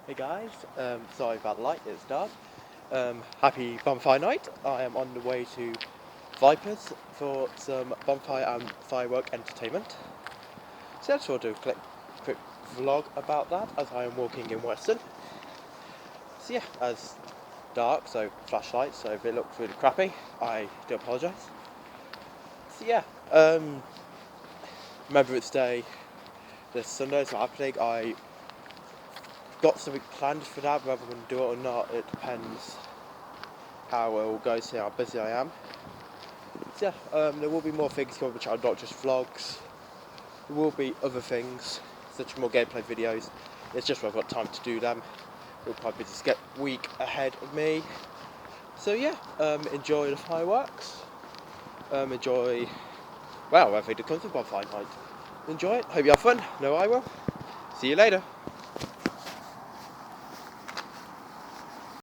Hey guys, sorry about the light, it's dark. Happy Bonfire night. I am on the way to Vipers for some bonfire and firework entertainment. So I just want to do a quick vlog about that as I am walking in Weston. So yeah, as dark, so flashlights, so if it looks really crappy, I do apologise. So yeah, Remembrance Day, this Sunday is not happening. I got something planned for that, whether I'm going to do it or not, it depends how it all goes, see how busy I am. So yeah, there will be more things coming which are not just vlogs. There will be other things, such as more gameplay videos. It's just when I've got time to do them. It'll probably just get a week ahead of me. So yeah, enjoy the fireworks. Enjoy, well, everything that comes with Bonfire night. Enjoy it, hope you have fun. No, I will. See you later.